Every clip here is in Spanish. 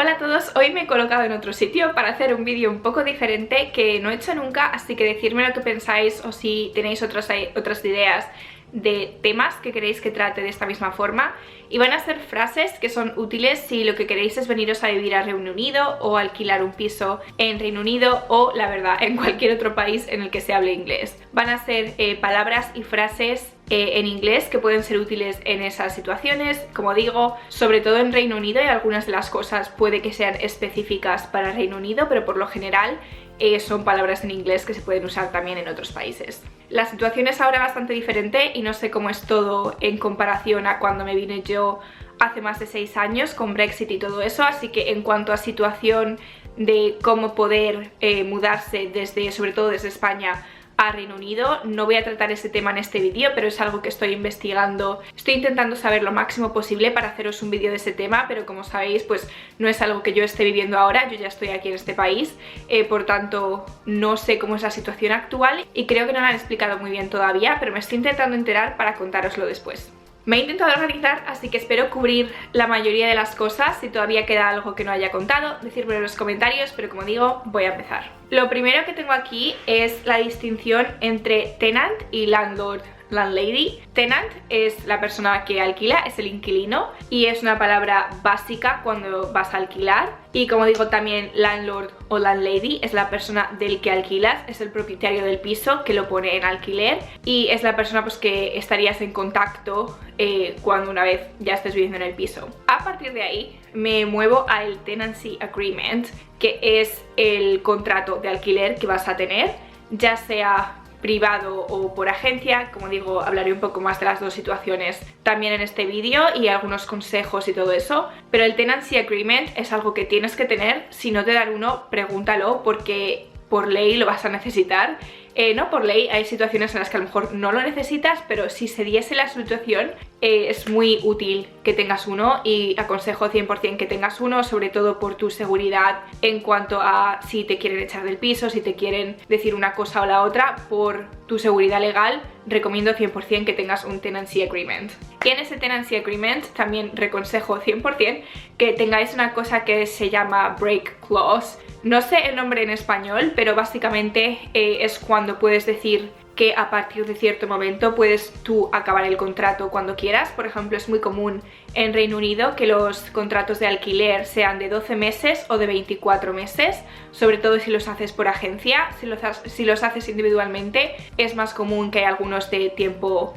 Hola a todos, hoy me he colocado en otro sitio para hacer un vídeo un poco diferente que no he hecho nunca, así que decidme lo que pensáis o si tenéis otras ideas de temas que queréis que trate de esta misma forma. Y van a ser frases que son útiles si lo que queréis es veniros a vivir a Reino Unido o alquilar un piso en Reino Unido o, la verdad, en cualquier otro país en el que se hable inglés. Van a ser palabras y frases en inglés que pueden ser útiles en esas situaciones, como digo, sobre todo en Reino Unido, y algunas de las cosas puede que sean específicas para Reino Unido, pero por lo general son palabras en inglés que se pueden usar también en otros países. La situación es ahora bastante diferente y no sé cómo es todo en comparación a cuando me vine yo hace más de 6 años con Brexit y todo eso, así que en cuanto a situación de cómo poder mudarse sobre todo desde España a Reino Unido, no voy a tratar ese tema en este vídeo, pero es algo que estoy investigando. Estoy intentando saber lo máximo posible para haceros un vídeo de ese tema, pero como sabéis, pues no es algo que yo esté viviendo ahora, yo ya estoy aquí en este país, por tanto no sé cómo es la situación actual y creo que no la han explicado muy bien todavía, pero me estoy intentando enterar para contároslo después. Me he intentado organizar, así que espero cubrir la mayoría de las cosas. Si todavía queda algo que no haya contado, decírmelo en los comentarios, pero como digo, voy a empezar. Lo primero que tengo aquí es la distinción entre tenant y landlord, landlady. Tenant es la persona que alquila, es el inquilino, y es una palabra básica cuando vas a alquilar. Y como digo, también landlord o landlady es la persona del que alquilas, es el propietario del piso que lo pone en alquiler y es la persona pues que estarías en contacto cuando una vez ya estés viviendo en el piso. A partir de ahí me muevo al tenancy agreement, que es el contrato de alquiler que vas a tener, ya sea privado o por agencia. Como digo, hablaré un poco más de las dos situaciones también en este vídeo y algunos consejos y todo eso, pero el tenancy agreement es algo que tienes que tener. Si no te dan uno, pregúntalo porque por ley lo vas a necesitar. No por ley, hay situaciones en las que a lo mejor no lo necesitas, pero si se diese la situación es muy útil que tengas uno y aconsejo 100% que tengas uno, sobre todo por tu seguridad en cuanto a si te quieren echar del piso, si te quieren decir una cosa o la otra. Por tu seguridad legal recomiendo 100% que tengas un tenancy agreement. Y en ese tenancy agreement también reconsejo 100% que tengáis una cosa que se llama break clause. No sé el nombre en español, pero básicamente es cuando puedes decir que a partir de cierto momento puedes tú acabar el contrato cuando quieras. Por ejemplo, es muy común en Reino Unido que los contratos de alquiler sean de 12 meses o de 24 meses, sobre todo si los haces por agencia. Si los haces individualmente es más común que hay algunos de tiempo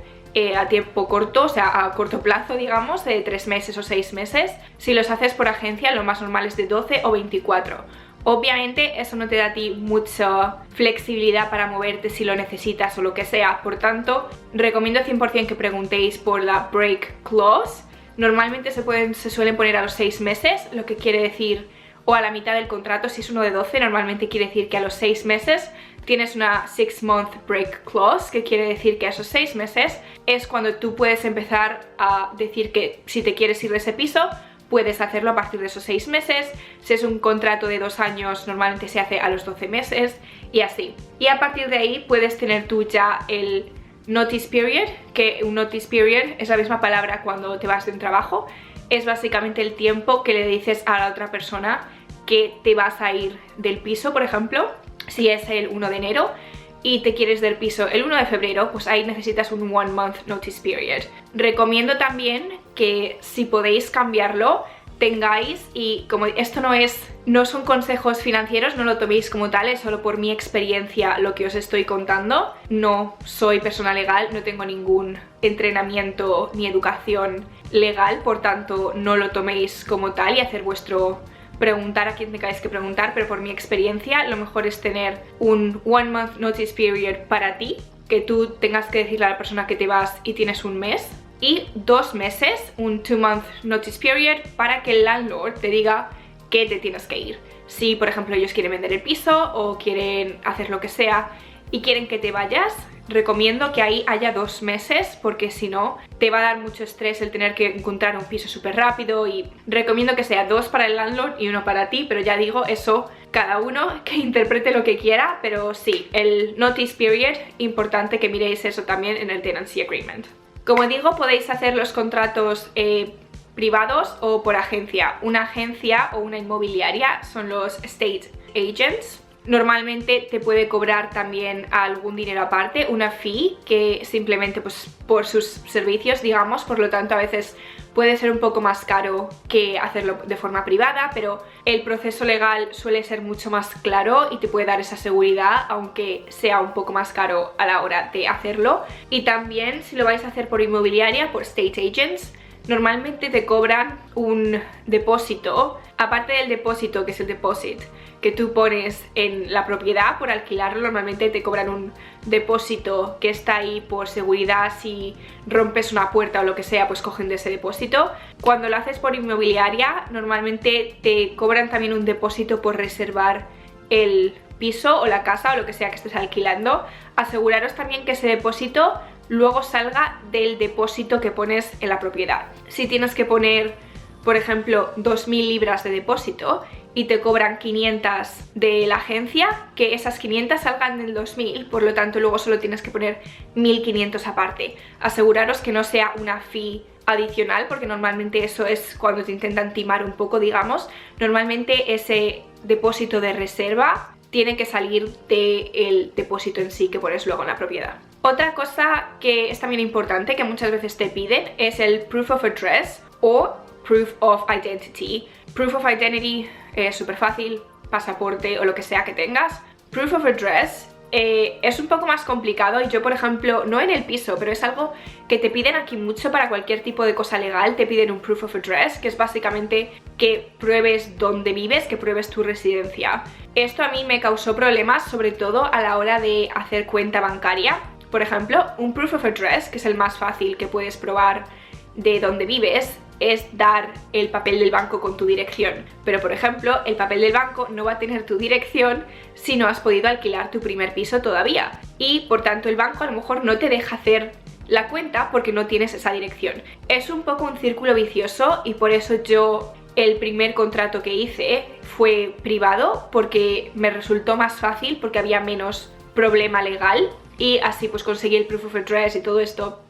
a tiempo corto, o sea, a corto plazo, digamos, de 3 meses o 6 meses. Si los haces por agencia, lo más normal es de 12 o 24. Obviamente eso no te da a ti mucha flexibilidad para moverte si lo necesitas o lo que sea, por tanto recomiendo 100% que preguntéis por la break clause. Normalmente se suelen poner a los 6 meses, lo que quiere decir, o a la mitad del contrato. Si es uno de 12, normalmente quiere decir que a los 6 meses tienes una 6-month break clause, que quiere decir que a esos 6 meses es cuando tú puedes empezar a decir que si te quieres ir de ese piso, puedes hacerlo a partir de esos 6 meses. Si es un contrato de 2 años, normalmente se hace a los 12 meses y así. Y a partir de ahí puedes tener tú ya el notice period, que un notice period es la misma palabra cuando te vas de un trabajo. Es básicamente el tiempo que le dices a la otra persona que te vas a ir del piso. Por ejemplo, si es el 1 de enero y te quieres del piso el 1 de febrero, pues ahí necesitas un 1 month notice period. Recomiendo también que si podéis cambiarlo, tengáis, y como esto no son consejos financieros, no lo toméis como tal, es solo por mi experiencia lo que os estoy contando. No soy persona legal, no tengo ningún entrenamiento ni educación legal, por tanto no lo toméis como tal y hacer preguntar a quien tengáis que preguntar, pero por mi experiencia lo mejor es tener un 1 month notice period para ti, que tú tengas que decirle a la persona que te vas y tienes un mes, y 2 meses, un 2 month notice period, para que el landlord te diga que te tienes que ir. Si por ejemplo ellos quieren vender el piso o quieren hacer lo que sea y quieren que te vayas, recomiendo que ahí haya 2 meses, porque si no te va a dar mucho estrés el tener que encontrar un piso súper rápido. Y recomiendo que sea 2 para el landlord y 1 para ti, pero ya digo, eso cada uno que interprete lo que quiera. Pero sí, el notice period, importante que miréis eso también en el tenancy agreement. Como digo, podéis hacer los contratos privados o por agencia. Una agencia o una inmobiliaria son los estate agents. Normalmente te puede cobrar también algún dinero aparte, una fee, que simplemente pues por sus servicios, digamos, por lo tanto a veces puede ser un poco más caro que hacerlo de forma privada, pero el proceso legal suele ser mucho más claro y te puede dar esa seguridad, aunque sea un poco más caro a la hora de hacerlo. Y también si lo vais a hacer por inmobiliaria, por estate agents, normalmente te cobran un depósito, aparte del depósito que es el deposit que tú pones en la propiedad por alquilarlo. Normalmente te cobran un depósito que está ahí por seguridad. Si rompes una puerta o lo que sea, pues cogen de ese depósito. Cuando lo haces por inmobiliaria, normalmente te cobran también un depósito por reservar el piso o la casa o lo que sea que estés alquilando. Aseguraros también que ese depósito luego salga del depósito que pones en la propiedad. Si tienes que poner, por ejemplo, 2.000 libras de depósito y te cobran 500 de la agencia, que esas 500 salgan del 2.000, por lo tanto luego solo tienes que poner 1.500 aparte. Aseguraros que no sea una fee adicional, porque normalmente eso es cuando te intentan timar un poco, digamos. Normalmente ese depósito de reserva tiene que salir del depósito en sí que pones luego en la propiedad. Otra cosa que es también importante, que muchas veces te piden, es el Proof of Address o Proof of Identity. Proof of Identity es súper fácil, pasaporte o lo que sea que tengas. Proof of Address es un poco más complicado y yo, por ejemplo, no en el piso, pero es algo que te piden aquí mucho para cualquier tipo de cosa legal. Te piden un Proof of Address, que es básicamente que pruebes dónde vives, que pruebes tu residencia. Esto a mí me causó problemas, sobre todo a la hora de hacer cuenta bancaria. Por ejemplo, un Proof of Address, que es el más fácil que puedes probar de dónde vives, es dar el papel del banco con tu dirección. Pero por ejemplo, el papel del banco no va a tener tu dirección si no has podido alquilar tu primer piso todavía. Y por tanto el banco a lo mejor no te deja hacer la cuenta porque no tienes esa dirección. Es un poco un círculo vicioso y por eso yo el primer contrato que hice fue privado, porque me resultó más fácil, porque había menos problema legal y así pues conseguí el Proof of Address y todo esto.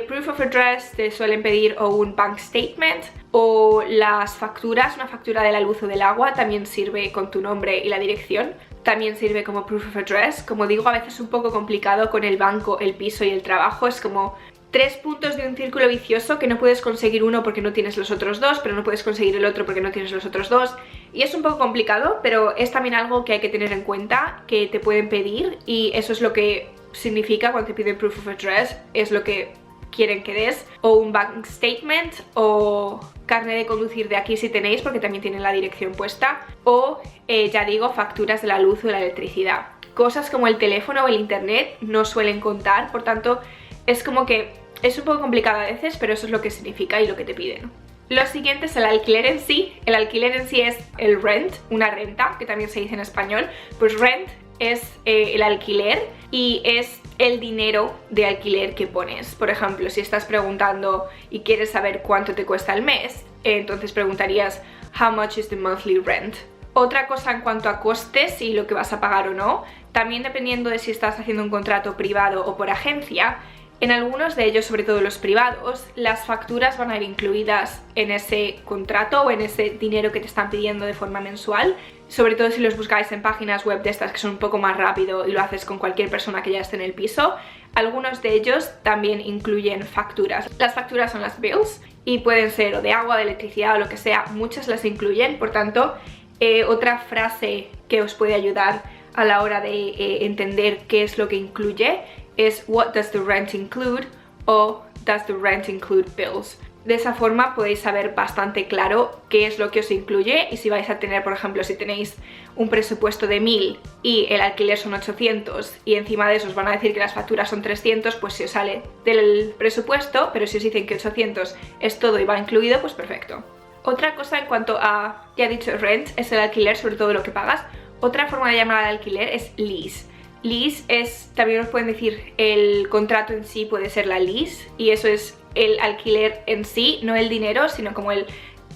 Proof of Address te suelen pedir o un bank statement o las facturas, una factura de la luz o del agua también sirve con tu nombre y la dirección, también sirve como Proof of Address. Como digo, a veces es un poco complicado con el banco, el piso y el trabajo, es como 3 puntos de un círculo vicioso que no puedes conseguir uno porque no tienes los otros dos, pero no puedes conseguir el otro porque no tienes los otros dos, y es un poco complicado, pero es también algo que hay que tener en cuenta, que te pueden pedir, y eso es lo que significa cuando te piden Proof of Address, es lo que quieren que des, o un bank statement o carnet de conducir de aquí si tenéis, porque también tienen la dirección puesta, o ya digo, facturas de la luz o de la electricidad. Cosas como el teléfono o el internet no suelen contar, por tanto es como que es un poco complicado a veces, pero eso es lo que significa y lo que te piden. Lo siguiente es el alquiler en sí. El alquiler en sí es el rent, una renta, que también se dice en español. Pues rent es el alquiler y es el dinero de alquiler que pones. Por ejemplo, si estás preguntando y quieres saber cuánto te cuesta al mes, entonces preguntarías how much is the monthly rent. Otra cosa en cuanto a costes y lo que vas a pagar o no, también dependiendo de si estás haciendo un contrato privado o por agencia, en algunos de ellos, sobre todo los privados, las facturas van a ir incluidas en ese contrato o en ese dinero que te están pidiendo de forma mensual. Sobre todo si los buscáis en páginas web de estas que son un poco más rápido y lo haces con cualquier persona que ya esté en el piso. Algunos de ellos también incluyen facturas. Las facturas son las bills y pueden ser o de agua, de electricidad o lo que sea. Muchas las incluyen, por tanto, otra frase que os puede ayudar a la hora de entender qué es lo que incluye es what does the rent include o does the rent include bills. De esa forma podéis saber bastante claro qué es lo que os incluye, y si vais a tener, por ejemplo, si tenéis un presupuesto de 1000 y el alquiler son 800 y encima de eso os van a decir que las facturas son 300, pues si os sale del presupuesto, pero si os dicen que 800 es todo y va incluido, pues perfecto. Otra cosa en cuanto a, ya he dicho, rent, es el alquiler, sobre todo lo que pagas. Otra forma de llamar al alquiler es lease. Lease es, también os pueden decir, el contrato en sí puede ser la lease, y eso es el alquiler en sí, no el dinero, sino como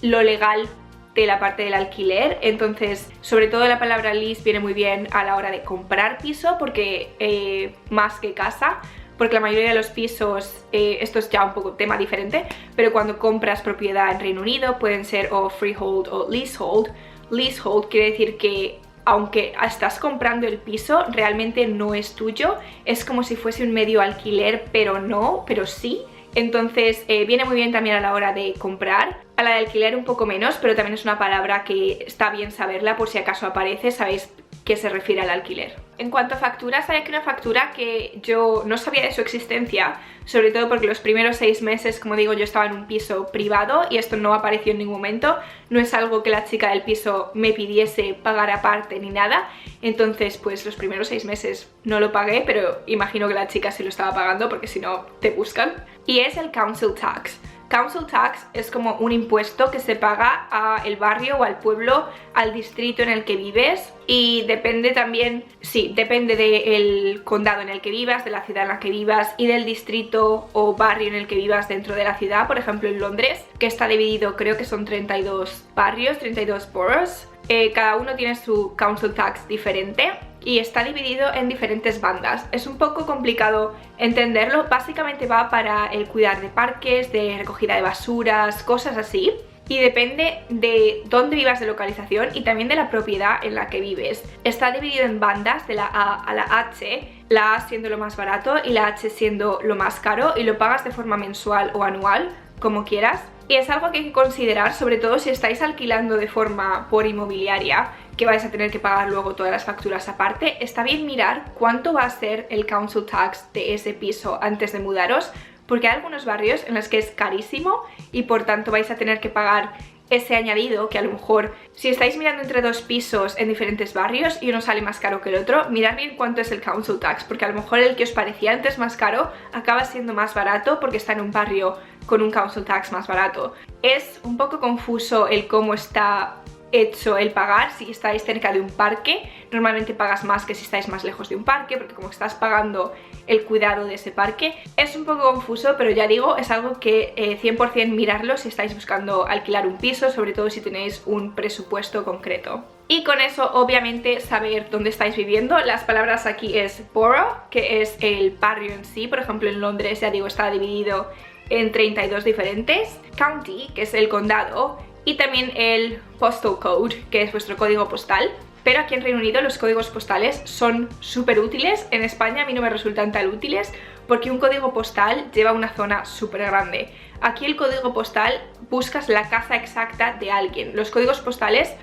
lo legal de la parte del alquiler. Entonces, sobre todo la palabra lease viene muy bien a la hora de comprar piso, porque más que casa, porque la mayoría de los pisos, esto es ya un poco tema diferente, pero cuando compras propiedad en Reino Unido pueden ser o freehold o leasehold. Leasehold quiere decir que aunque estás comprando el piso, realmente no es tuyo, es como si fuese un medio alquiler, pero no, pero sí. Entonces viene muy bien también a la hora de comprar. A la de alquiler un poco menos, pero también es una palabra que está bien saberla por si acaso aparece, sabéis qué se refiere al alquiler. En cuanto a facturas, hay aquí una factura que yo no sabía de su existencia, sobre todo porque los primeros 6 meses, como digo, yo estaba en un piso privado y esto no apareció en ningún momento, no es algo que la chica del piso me pidiese pagar aparte ni nada, entonces pues los primeros 6 meses no lo pagué, pero imagino que la chica sí lo estaba pagando porque si no te buscan. Y es el council tax. Council tax es como un impuesto que se paga al barrio o al pueblo, al distrito en el que vives, y depende también, sí, depende del condado en el que vivas, de la ciudad en la que vivas y del distrito o barrio en el que vivas dentro de la ciudad. Por ejemplo, en Londres, que está dividido, creo que son 32 barrios, 32 boroughs, cada uno tiene su council tax diferente y está dividido en diferentes bandas. Es un poco complicado entenderlo, básicamente va para el cuidar de parques, de recogida de basuras, cosas así. Y depende de dónde vivas de localización y también de la propiedad en la que vives. Está dividido en bandas de la A a la H, la A siendo lo más barato y la H siendo lo más caro, y lo pagas de forma mensual o anual, como quieras. Y es algo que hay que considerar, sobre todo si estáis alquilando de forma por inmobiliaria, que vais a tener que pagar luego todas las facturas aparte. Está bien mirar cuánto va a ser el council tax de ese piso antes de mudaros, porque hay algunos barrios en los que es carísimo y por tanto vais a tener que pagar ese añadido, que a lo mejor si estáis mirando entre 2 pisos en diferentes barrios y uno sale más caro que el otro, mirad bien cuánto es el council tax, porque a lo mejor el que os parecía antes más caro acaba siendo más barato porque está en un barrio con un council tax más barato. Es un poco confuso el cómo está hecho el pagar. Si estáis cerca de un parque, normalmente pagas más que si estáis más lejos de un parque, porque como estás pagando el cuidado de ese parque, es un poco confuso, pero ya digo, es algo que 100% mirarlo si estáis buscando alquilar un piso, sobre todo si tenéis un presupuesto concreto. Y con eso, obviamente, saber dónde estáis viviendo. Las palabras aquí es borough, que es el barrio en sí. Por ejemplo, en Londres, ya digo, está dividido en 32 diferentes. County, que es el condado, y también el postal code, que es vuestro código postal. Pero aquí en Reino Unido los códigos postales son súper útiles. En España a mí no me resultan tan útiles porque un código postal lleva una zona súper grande. Aquí el código postal buscas la casa exacta de alguien. Los códigos postales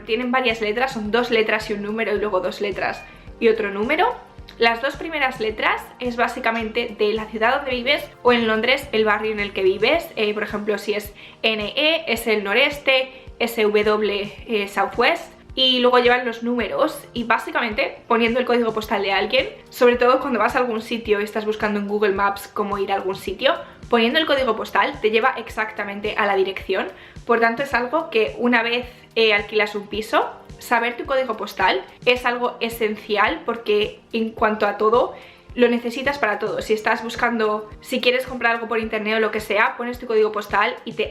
tienen varias letras, son 2 letras y un número, y luego 2 letras y otro número. Las 2 primeras letras es básicamente de la ciudad donde vives, o en Londres el barrio en el que vives. Por ejemplo, si es NE es el noreste, SW Southwest, y luego llevan los números. Y básicamente poniendo el código postal de alguien, sobre todo cuando vas a algún sitio y estás buscando en Google Maps cómo ir a algún sitio, poniendo el código postal te lleva exactamente a la dirección. Por tanto, es algo que una vez alquilas un piso, saber tu código postal es algo esencial, porque en cuanto a todo, lo necesitas para todo. Si estás buscando, si quieres comprar algo por internet o lo que sea, pones tu código postal y te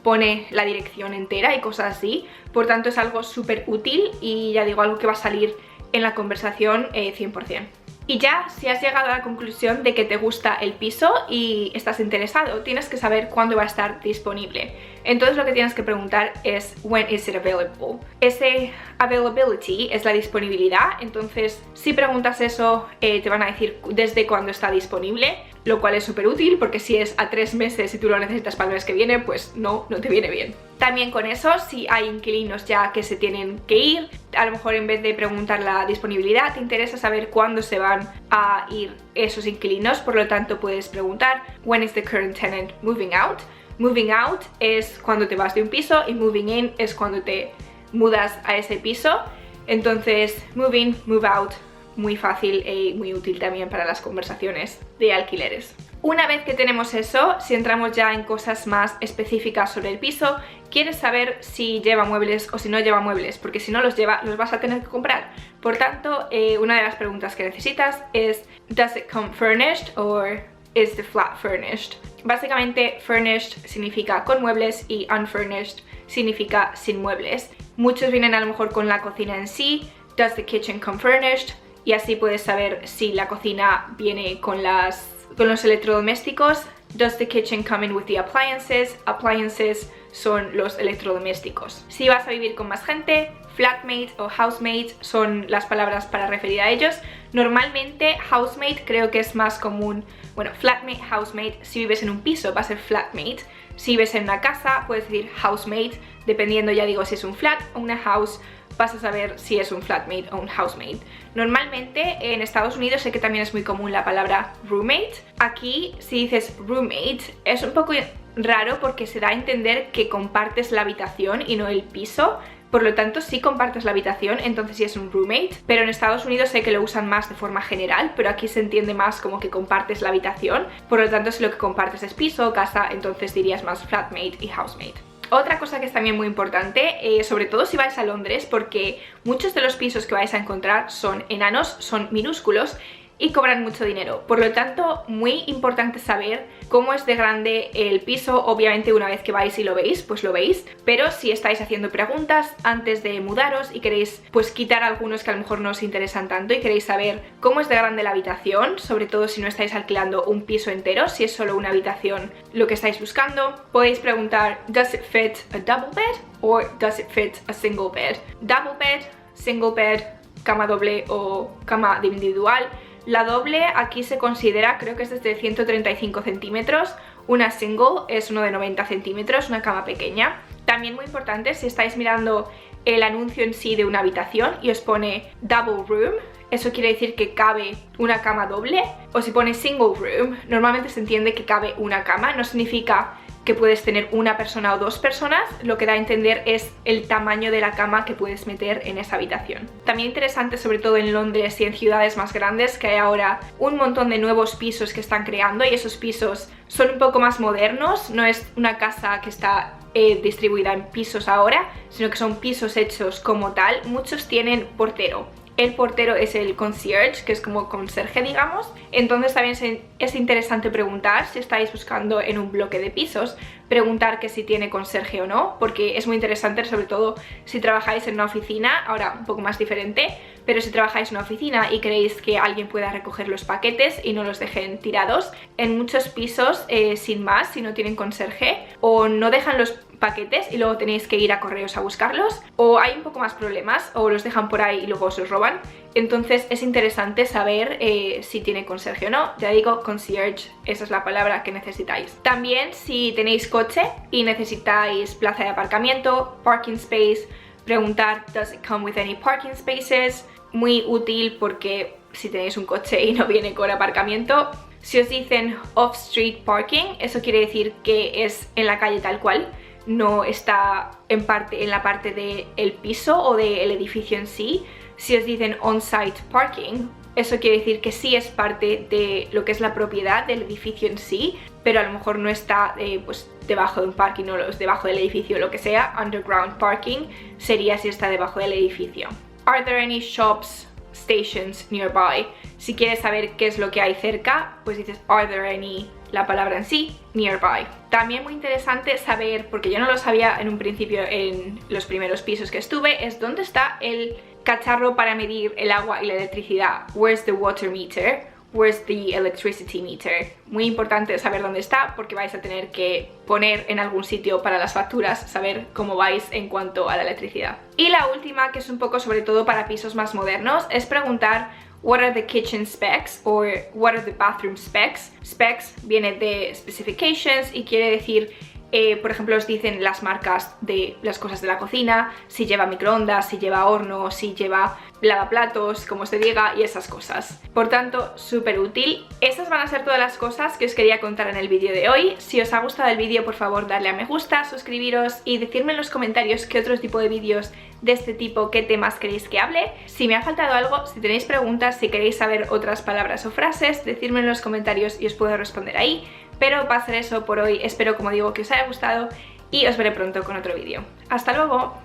pone la dirección entera y cosas así. Por tanto, es algo súper útil y ya digo, algo que va a salir en la conversación 100%. Y ya, si has llegado a la conclusión de que te gusta el piso y estás interesado, tienes que saber cuándo va a estar disponible. Entonces lo que tienes que preguntar es when is it available. Ese availability es la disponibilidad. Entonces si preguntas eso, te van a decir desde cuándo está disponible, lo cual es súper útil, porque si es a 3 meses y tú lo necesitas para el mes que viene, pues no te viene bien. También con eso, si hay inquilinos ya que se tienen que ir, a lo mejor en vez de preguntar la disponibilidad, te interesa saber cuándo se van a ir esos inquilinos. Por lo tanto, puedes preguntar when is the current tenant moving out. Moving out es cuando te vas de un piso y moving in es cuando te mudas a ese piso. Entonces, move in, move out, muy fácil y muy útil también para las conversaciones de alquileres. Una vez que tenemos eso, si entramos ya en cosas más específicas sobre el piso, quieres saber si lleva muebles o si no lleva muebles, porque si no los lleva, los vas a tener que comprar. Por tanto, una de las preguntas que necesitas es does it come furnished or is the flat furnished? Básicamente, furnished significa con muebles y unfurnished significa sin muebles. Muchos vienen a lo mejor con la cocina en sí. Does the kitchen come furnished? y así puedes saber si la cocina viene con los electrodomésticos. Does the kitchen come in with the appliances? Appliances son los electrodomésticos. Si vas a vivir con más gente, flatmate o housemate son las palabras para referir a ellos. Normalmente housemate creo que es más común. Bueno, flatmate, housemate, si vives en un piso va a ser flatmate. Si vives en una casa puedes decir housemate, dependiendo, ya digo, si es un flat o una house, vas a saber si es un flatmate o un housemate. Normalmente en Estados Unidos sé que también es muy común la palabra roommate. Aquí si dices roommate es un poco raro porque se da a entender que compartes la habitación y no el piso. Por lo tanto, sí compartes la habitación, entonces sí es un roommate. Pero en Estados Unidos sé que lo usan más de forma general, pero aquí se entiende más como que compartes la habitación. Por lo tanto, si lo que compartes es piso o casa, entonces dirías más flatmate y housemate. Otra cosa que es también muy importante, sobre todo si vais a Londres, porque muchos de los pisos que vais a encontrar son enanos, son minúsculos y cobran mucho dinero. Por lo tanto, muy importante saber cómo es de grande el piso. Obviamente una vez que vais y lo veis, pues lo veis, pero si estáis haciendo preguntas antes de mudaros y queréis pues quitar algunos que a lo mejor no os interesan tanto y queréis saber cómo es de grande la habitación, sobre todo si no estáis alquilando un piso entero, si es solo una habitación lo que estáis buscando, podéis preguntar ¿Does it fit a double bed? Or ¿Does it fit a single bed? Double bed, single bed, cama doble o cama individual. La doble aquí se considera, creo que es desde 135 centímetros, una single es uno de 90 centímetros, una cama pequeña. También muy importante, si estáis mirando el anuncio en sí de una habitación y os pone double room, eso quiere decir que cabe una cama doble, o si pone single room, normalmente se entiende que cabe una cama, no significa que puedes tener una persona o dos personas, lo que da a entender es el tamaño de la cama que puedes meter en esa habitación. También interesante, sobre todo en Londres y en ciudades más grandes, que hay ahora un montón de nuevos pisos que están creando y esos pisos son un poco más modernos, no es una casa que está distribuida en pisos ahora, sino que son pisos hechos como tal. Muchos tienen portero. El portero es el concierge, que es como conserje, digamos. Entonces también es interesante preguntar, si estáis buscando en un bloque de pisos, preguntar que si tiene conserje o no, porque es muy interesante, sobre todo si trabajáis en una oficina, ahora un poco más diferente, pero si trabajáis en una oficina y queréis que alguien pueda recoger los paquetes y no los dejen tirados, en muchos pisos, sin más, si no tienen conserje, o no dejan los paquetes y luego tenéis que ir a correos a buscarlos, o hay un poco más problemas, o los dejan por ahí y luego os los roban. Entonces es interesante saber si tiene conserje o no. Ya digo, concierge, esa es la palabra que necesitáis. También si tenéis coche y necesitáis plaza de aparcamiento, parking space, preguntar does it come with any parking spaces. Muy útil porque si tenéis un coche y no viene con aparcamiento. Si os dicen off-street parking, eso quiere decir que es en la calle tal cual, no está en la parte del piso o del edificio en sí. Si os dicen on-site parking, eso quiere decir que sí es parte de lo que es la propiedad del edificio en sí, pero a lo mejor no está pues debajo de un parking o debajo del edificio o lo que sea. Underground parking sería si está debajo del edificio. Are there any shops, stations nearby? Si quieres saber qué es lo que hay cerca, pues dices are there any, la palabra en sí, nearby. También muy interesante saber, porque yo no lo sabía en un principio en los primeros pisos que estuve, es dónde está el cacharro para medir el agua y la electricidad. Where's the water meter? Where's the electricity meter? Muy importante saber dónde está porque vais a tener que poner en algún sitio para las facturas, saber cómo vais en cuanto a la electricidad. Y la última, que es un poco sobre todo para pisos más modernos, es preguntar what are the kitchen specs or what are the bathroom specs. Specs viene de specifications y quiere decir por ejemplo, os dicen las marcas de las cosas de la cocina, si lleva microondas, si lleva horno, si lleva lavaplatos, como se diga, y esas cosas. Por tanto, súper útil. Estas van a ser todas las cosas que os quería contar en el vídeo de hoy. Si os ha gustado el vídeo, por favor, darle a me gusta, suscribiros y decirme en los comentarios qué otro tipo de vídeos de este tipo, qué temas queréis que hable. Si me ha faltado algo, si tenéis preguntas, si queréis saber otras palabras o frases, decidme en los comentarios y os puedo responder ahí. Pero va a ser eso por hoy. Espero, como digo, que os haya gustado y os veré pronto con otro vídeo. ¡Hasta luego!